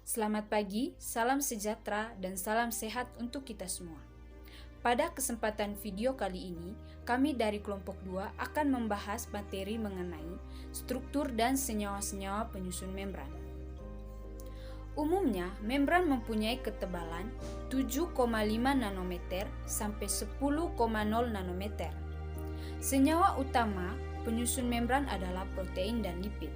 Selamat pagi, salam sejahtera, dan salam sehat untuk kita semua. Pada kesempatan video kali ini, kami dari kelompok 2 akan membahas materi mengenai struktur dan senyawa-senyawa penyusun membran. Umumnya, membran mempunyai ketebalan 7,5 nanometer sampai 10,0 nanometer. Senyawa utama penyusun membran adalah protein dan lipid.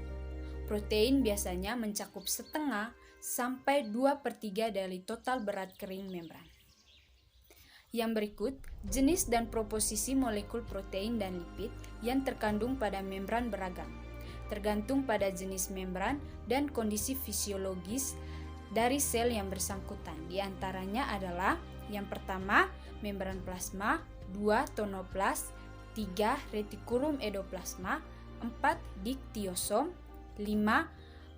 Protein biasanya mencakup setengah sampai 2/3 dari total berat kering membran. Yang berikut, jenis dan proposisi molekul protein dan lipid yang terkandung pada membran beragam, tergantung pada jenis membran dan kondisi fisiologis dari sel yang bersangkutan. Di antaranya adalah yang pertama, membran plasma, 2 tonoplast, 3 retikulum endoplasma, 4 diktiosom, 5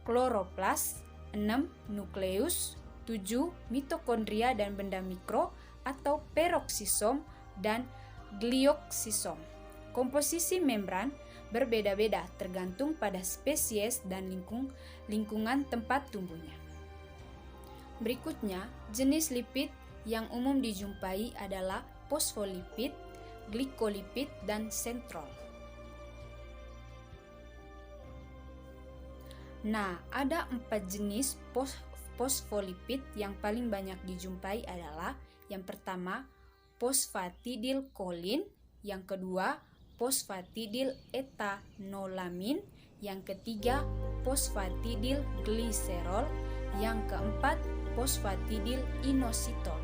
kloroplas, 6 nukleus, 7 mitokondria dan benda mikro atau peroksisom dan glioksisom. Komposisi membran berbeda-beda tergantung pada spesies dan lingkungan tempat tumbuhnya. Berikutnya, jenis lipid yang umum dijumpai adalah fosfolipid, glikolipid, dan sentrol. Nah, ada 4 jenis fosfolipid yang paling banyak dijumpai adalah yang pertama, fosfatidilkolin, yang kedua, fosfatidil-etanolamin, yang ketiga, fosfatidilgliserol, yang keempat, fosfatidil-inositol.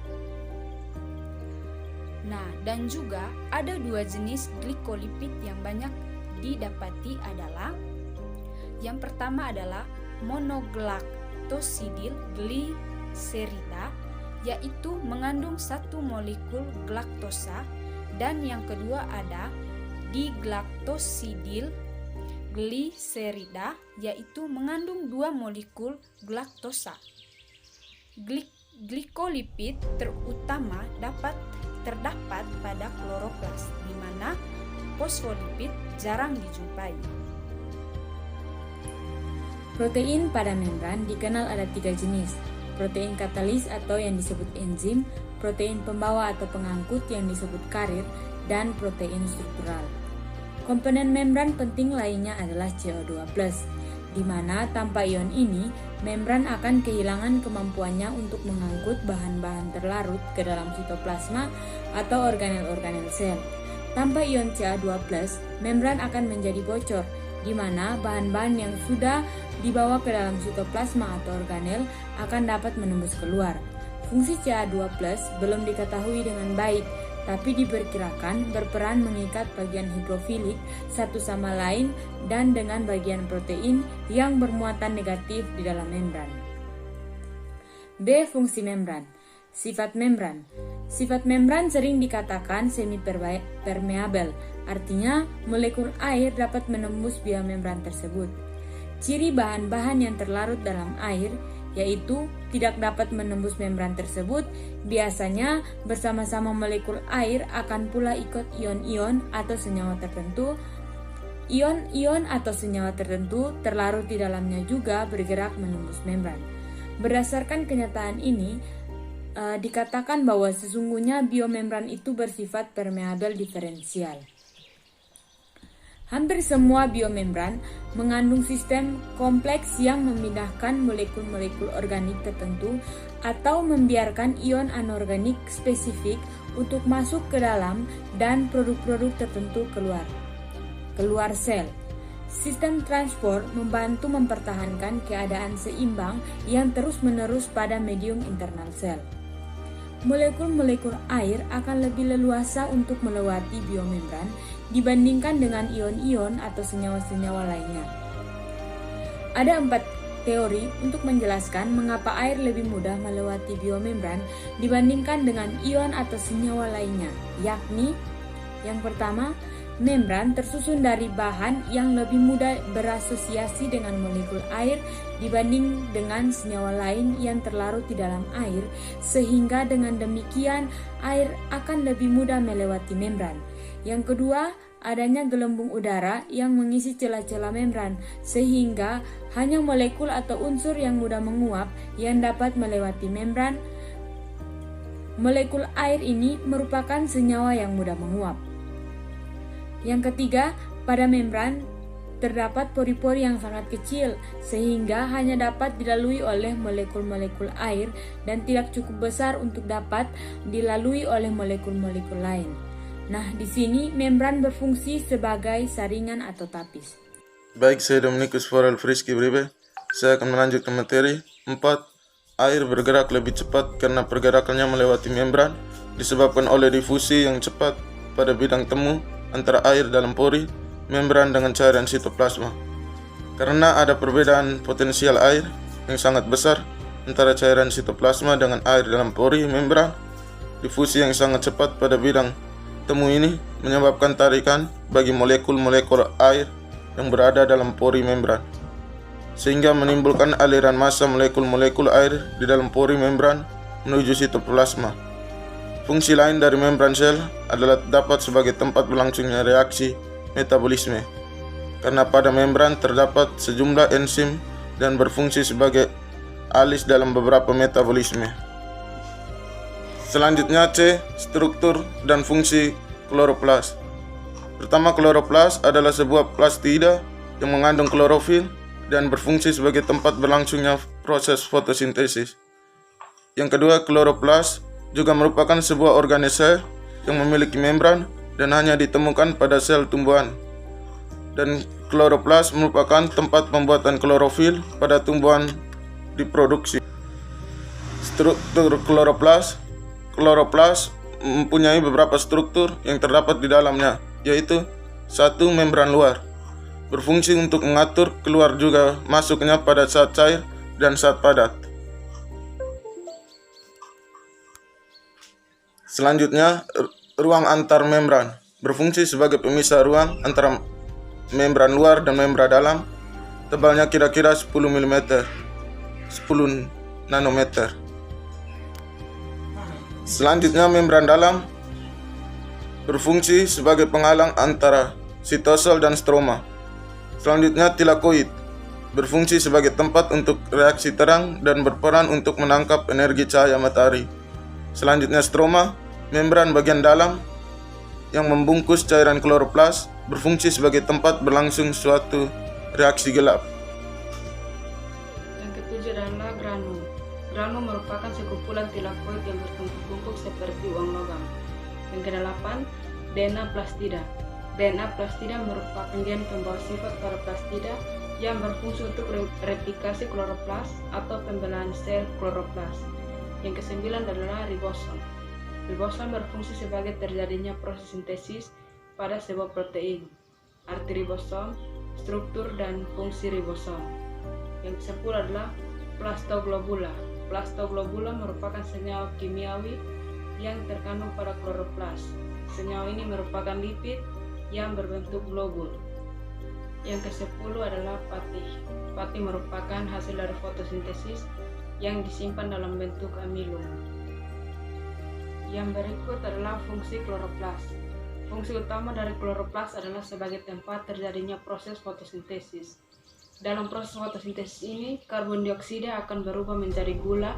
Nah, dan juga ada 2 jenis glikolipid yang banyak didapati adalah yang pertama adalah monogalaktosidilgliserida, yaitu mengandung 1 molekul galaktosa, dan yang kedua ada digalaktosidilgliserida, yaitu mengandung 2 molekul galaktosa. Glikolipid terutama terdapat pada kloroplas, di mana fosfolipid jarang dijumpai. Protein pada membran dikenal ada 3 jenis, protein katalis atau yang disebut enzim, protein pembawa atau pengangkut yang disebut karir, dan protein struktural. Komponen membran penting lainnya adalah CO2+, di mana tanpa ion ini, membran akan kehilangan kemampuannya untuk mengangkut bahan-bahan terlarut ke dalam sitoplasma atau organel-organel sel. Tanpa ion Ca2+, membran akan menjadi bocor, di mana bahan-bahan yang sudah dibawa ke dalam sitoplasma atau organel akan dapat menembus keluar. Fungsi Ca2+ belum diketahui dengan baik, tapi diperkirakan berperan mengikat bagian hidrofilik satu sama lain dan dengan bagian protein yang bermuatan negatif di dalam membran. B. Fungsi membran. Sifat membran. Sifat membran sering dikatakan semi-permeabel, artinya molekul air dapat menembus biomembran tersebut. Ciri bahan-bahan yang terlarut dalam air, yaitu tidak dapat menembus membran tersebut, biasanya bersama-sama molekul air akan pula ikut ion-ion atau senyawa tertentu. Ion-ion atau senyawa tertentu terlarut di dalamnya juga bergerak menembus membran. Berdasarkan kenyataan ini, dikatakan bahwa sesungguhnya biomembran itu bersifat permeabel diferensial. Hampir semua biomembran mengandung sistem kompleks yang memindahkan molekul-molekul organik tertentu atau membiarkan ion anorganik spesifik untuk masuk ke dalam dan produk-produk tertentu keluar sel. Sistem transport membantu mempertahankan keadaan seimbang yang terus-menerus pada medium internal sel. Molekul-molekul air akan lebih leluasa untuk melewati biomembran dibandingkan dengan ion-ion atau senyawa-senyawa lainnya. Ada 4 teori untuk menjelaskan mengapa air lebih mudah melewati biomembran dibandingkan dengan ion atau senyawa lainnya, yakni yang pertama, membran tersusun dari bahan yang lebih mudah berasosiasi dengan molekul air dibanding dengan senyawa lain yang terlarut di dalam air, sehingga dengan demikian air akan lebih mudah melewati membran. Yang kedua, adanya gelembung udara yang mengisi celah-celah membran, sehingga hanya molekul atau unsur yang mudah menguap yang dapat melewati membran. Molekul air ini merupakan senyawa yang mudah menguap. Yang ketiga, pada membran terdapat pori-pori yang sangat kecil, sehingga hanya dapat dilalui oleh molekul-molekul air dan tidak cukup besar untuk dapat dilalui oleh molekul-molekul lain. Nah, di sini membran berfungsi sebagai saringan atau tapis. Baik, saya Dominikus Forel Friski Bribe. Saya akan melanjutkan materi 4. Air bergerak lebih cepat karena pergerakannya melewati membran disebabkan oleh difusi yang cepat pada bidang temu antara air dalam pori membran dengan cairan sitoplasma. Karena ada perbedaan potensial air yang sangat besar antara cairan sitoplasma dengan air dalam pori membran, difusi yang sangat cepat pada bidang temu ini menyebabkan tarikan bagi molekul-molekul air yang berada dalam pori membran, sehingga menimbulkan aliran massa molekul-molekul air di dalam pori membran menuju sitoplasma. Fungsi lain dari membran sel adalah dapat sebagai tempat berlangsungnya reaksi metabolisme, karena pada membran terdapat sejumlah enzim dan berfungsi sebagai alis dalam beberapa metabolisme. Selanjutnya C. Struktur dan fungsi kloroplas. Pertama, kloroplas adalah sebuah plastida yang mengandung klorofil dan berfungsi sebagai tempat berlangsungnya proses fotosintesis. Yang kedua, kloroplas juga merupakan sebuah organisme yang memiliki membran dan hanya ditemukan pada sel tumbuhan. Dan kloroplas merupakan tempat pembuatan klorofil pada tumbuhan diproduksi. Struktur kloroplas. Kloroplas mempunyai beberapa struktur yang terdapat di dalamnya, yaitu 1. Membran luar, berfungsi untuk mengatur keluar juga masuknya pada saat cair dan saat padat. Selanjutnya, ruang antar membran, berfungsi sebagai pemisah ruang antara membran luar dan membran dalam, tebalnya kira-kira 10 mm, 10 nanometer. Selanjutnya, membran dalam berfungsi sebagai penghalang antara sitosol dan stroma. Selanjutnya, tilakoid berfungsi sebagai tempat untuk reaksi terang dan berperan untuk menangkap energi cahaya matahari. Selanjutnya, stroma, membran bagian dalam yang membungkus cairan kloroplas, berfungsi sebagai tempat berlangsung suatu reaksi gelap. Yang ketujuh adalah granul. Granul merupakan sekumpulan tilakoid yang bertumpuk-tumpuk seperti uang logam. Yang kedelapan, DNA plastida. DNA plastida merupakan gen pembawa sifat pada plastida yang berfungsi untuk replikasi kloroplas atau pembelahan sel kloroplas. Yang kesembilan adalah ribosom. Ribosom berfungsi sebagai terjadinya proses sintesis pada sebuah protein. Arti ribosom, struktur dan fungsi ribosom. Yang kesepuluh adalah plastoglobula. Plastoglobula merupakan senyawa kimiawi yang terkandung pada kloroplas. Senyawa ini merupakan lipid yang berbentuk globul. Yang ke-10 adalah patih. Patih merupakan hasil dari fotosintesis yang disimpan dalam bentuk amilum. Yang berikut adalah fungsi kloroplas. Fungsi utama dari kloroplas adalah sebagai tempat terjadinya proses fotosintesis. Dalam proses fotosintesis ini, karbon dioksida akan berubah menjadi gula,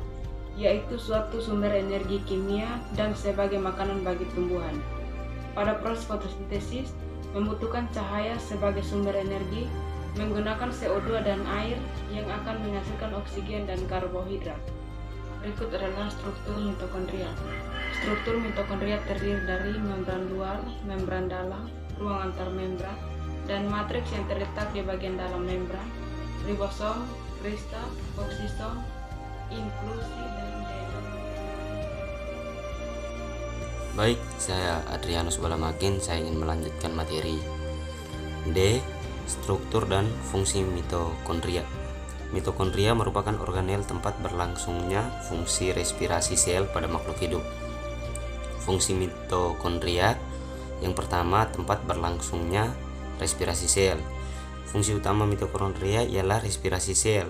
yaitu suatu sumber energi kimia dan sebagai makanan bagi tumbuhan. Pada proses fotosintesis, membutuhkan cahaya sebagai sumber energi, menggunakan CO2 dan air yang akan menghasilkan oksigen dan karbohidrat. Berikut adalah struktur mitokondria. Struktur mitokondria terdiri dari membran luar, membran dalam, ruang antar membran, dan matriks yang terletak di bagian dalam membran, ribosom, kristal, oksisom, inklusi, dan DNA. Baik, saya Adrianus Balamakin. Saya ingin melanjutkan materi D. Struktur dan fungsi mitokondria. Mitokondria merupakan organel tempat berlangsungnya fungsi respirasi sel pada makhluk hidup. Fungsi mitokondria yang pertama, tempat berlangsungnya respirasi sel. Fungsi utama mitokondria ialah respirasi sel.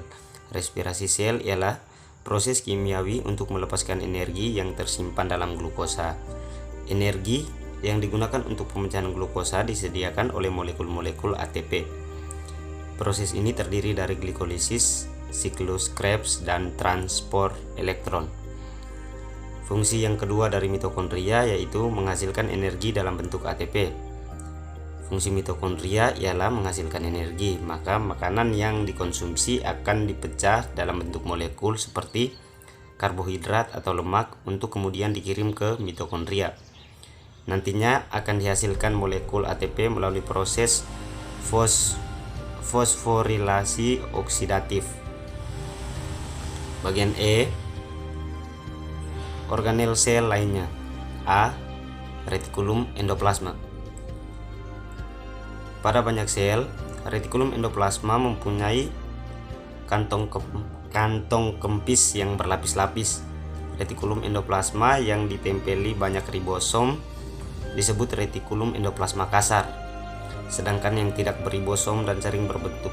Respirasi sel ialah proses kimiawi untuk melepaskan energi yang tersimpan dalam glukosa. Energi yang digunakan untuk pemecahan glukosa disediakan oleh molekul-molekul ATP. Proses ini terdiri dari glikolisis, siklus Krebs, dan transport elektron. Fungsi yang kedua dari mitokondria yaitu menghasilkan energi dalam bentuk ATP. Fungsi mitokondria ialah menghasilkan energi, maka makanan yang dikonsumsi akan dipecah dalam bentuk molekul seperti karbohidrat atau lemak untuk kemudian dikirim ke mitokondria. Nantinya akan dihasilkan molekul ATP melalui proses fosforilasi oksidatif. Bagian E, organel sel lainnya. A, retikulum endoplasma. Pada banyak sel, retikulum endoplasma mempunyai kantong kempis yang berlapis-lapis. Retikulum endoplasma yang ditempeli banyak ribosom disebut retikulum endoplasma kasar, sedangkan yang tidak beribosom dan sering berbentuk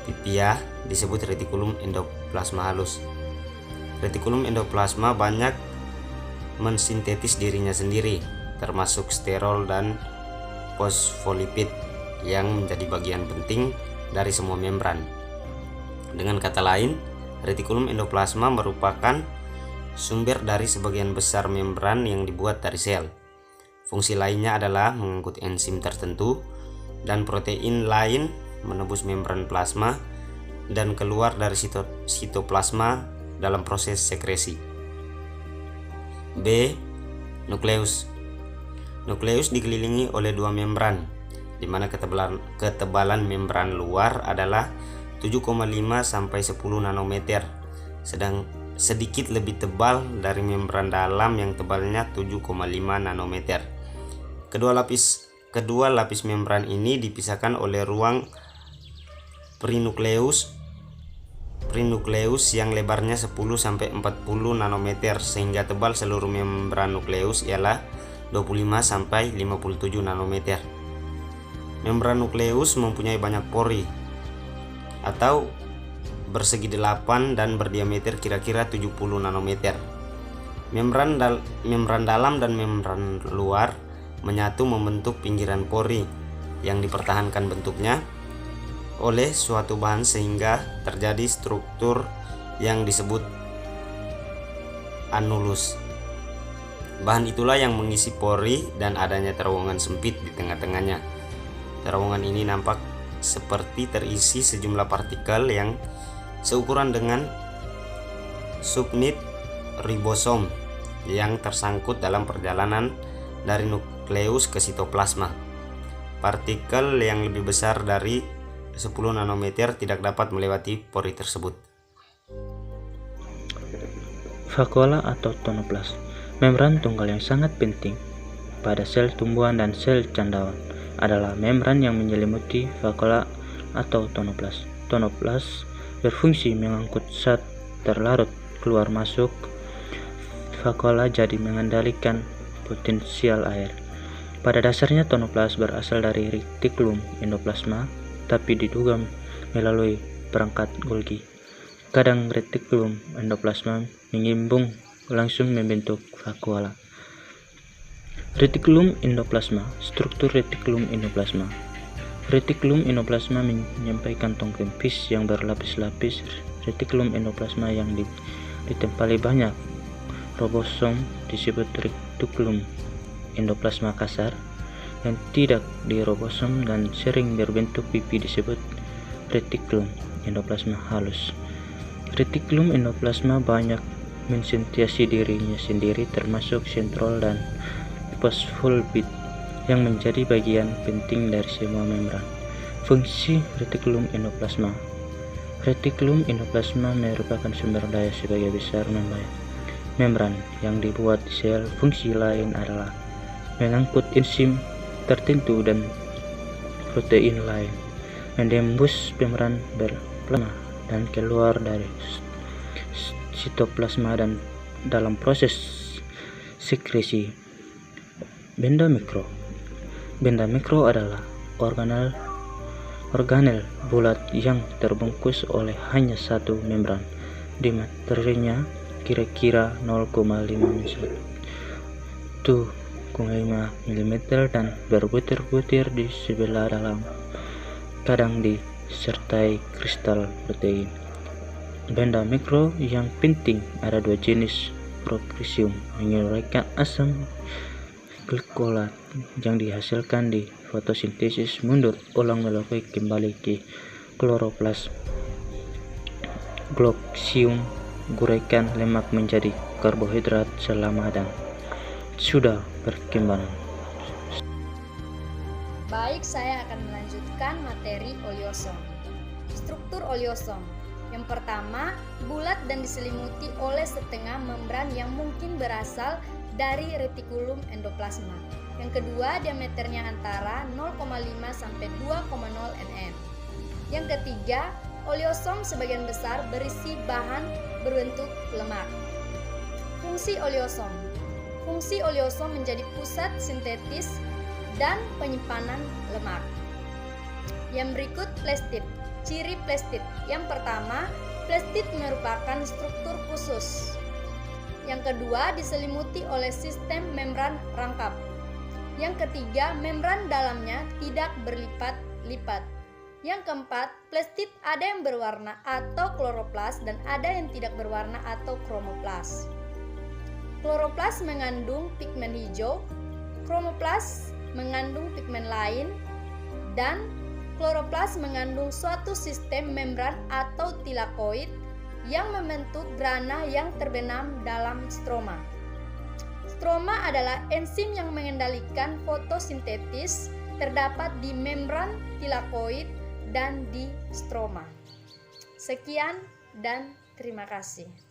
pipiah disebut retikulum endoplasma halus. Retikulum endoplasma banyak mensintetis dirinya sendiri, termasuk sterol dan fosfolipid yang menjadi bagian penting dari semua membran. Dengan kata lain, retikulum endoplasma merupakan sumber dari sebagian besar membran yang dibuat dari sel. Fungsi lainnya adalah mengangkut enzim tertentu dan protein lain menembus membran plasma dan keluar dari sitoplasma dalam proses sekresi. B. Nukleus. Nukleus dikelilingi oleh dua membran, di mana ketebalan membran luar adalah 7,5 sampai 10 nanometer, sedang sedikit lebih tebal dari membran dalam yang tebalnya 7,5 nanometer. Kedua lapis membran ini dipisahkan oleh ruang prenukleus yang lebarnya 10 sampai 40 nanometer, sehingga tebal seluruh membran nukleus ialah 25 sampai 57 nanometer. Membran nukleus mempunyai banyak pori atau bersegi 8 dan berdiameter kira-kira 70 nanometer. Membran dalam dan membran luar menyatu membentuk pinggiran pori yang dipertahankan bentuknya oleh suatu bahan sehingga terjadi struktur yang disebut annulus. Bahan itulah yang mengisi pori dan adanya terowongan sempit di tengah-tengahnya. Terowongan ini nampak seperti terisi sejumlah partikel yang seukuran dengan subunit ribosom yang tersangkut dalam perjalanan dari nukleus ke sitoplasma. Partikel yang lebih besar dari 10 nanometer tidak dapat melewati pori tersebut. Vakuola atau tonoplas, membran tunggal yang sangat penting pada sel tumbuhan dan sel cendawan, adalah membran yang menyelimuti vakuola atau tonoplas. Tonoplas berfungsi mengangkut zat terlarut keluar masuk vakuola, jadi mengendalikan potensial air. Pada dasarnya tonoplas berasal dari retikulum endoplasma, tapi diduga melalui perangkat Golgi. Kadang retikulum endoplasma mengimbung langsung membentuk vakuola. Retikulum endoplasma, struktur retikulum endoplasma. Retikulum endoplasma menyampaikan kantong kempis yang berlapis-lapis. Retikulum endoplasma yang ditempeli banyak ribosom disebut retikulum endoplasma kasar, yang tidak di ribosom dan sering berbentuk pipi disebut retikulum endoplasma halus. Retikulum endoplasma banyak mensintesis dirinya sendiri, termasuk sentrol dan fosfolipid yang menjadi bagian penting dari semua membran. Fungsi retikulum endoplasma. Retikulum endoplasma merupakan sumber daya sebagai besar membran yang dibuat di sel. Fungsi lain adalah mengangkut enzim tertentu dan protein lain, menembus membran berplasma dan keluar dari sitoplasma dan dalam proses sekresi. Benda mikro. Benda mikro adalah organel bulat yang terbungkus oleh hanya satu membran. Diameternya kira-kira 0,5 1 mm dan berbutir-butir di sebelah dalam, kadang disertai kristal protein. Benda mikro yang penting ada 2 jenis proteasium menyuburkan asam glikolat yang dihasilkan di fotosintesis mundur ulang melalui kembali ke kloroplas. Gloksium guraikan lemak menjadi karbohidrat selama dan sudah berkembang. Baik, saya akan melanjutkan materi oleosom. Struktur oleosom. Yang pertama, bulat dan diselimuti oleh setengah membran yang mungkin berasal dari retikulum endoplasma. Yang kedua, diameternya antara 0,5 sampai 2,0 nm. Yang ketiga, oleosom sebagian besar berisi bahan berbentuk lemak. Fungsi oleosom. Fungsi oleosom menjadi pusat sintetis dan penyimpanan lemak. Yang berikut plastid. Ciri plastid. Yang pertama, plastid merupakan struktur khusus. Yang kedua, diselimuti oleh sistem membran rangkap. Yang ketiga, membran dalamnya tidak berlipat-lipat. Yang keempat, plastid ada yang berwarna atau kloroplas dan ada yang tidak berwarna atau kromoplas. Kloroplas mengandung pigmen hijau, kromoplas mengandung pigmen lain, dan kloroplas mengandung suatu sistem membran atau tilakoid yang membentuk grana yang terbenam dalam stroma. Stroma adalah enzim yang mengendalikan fotosintesis, terdapat di membran tilakoid dan di stroma. Sekian dan terima kasih.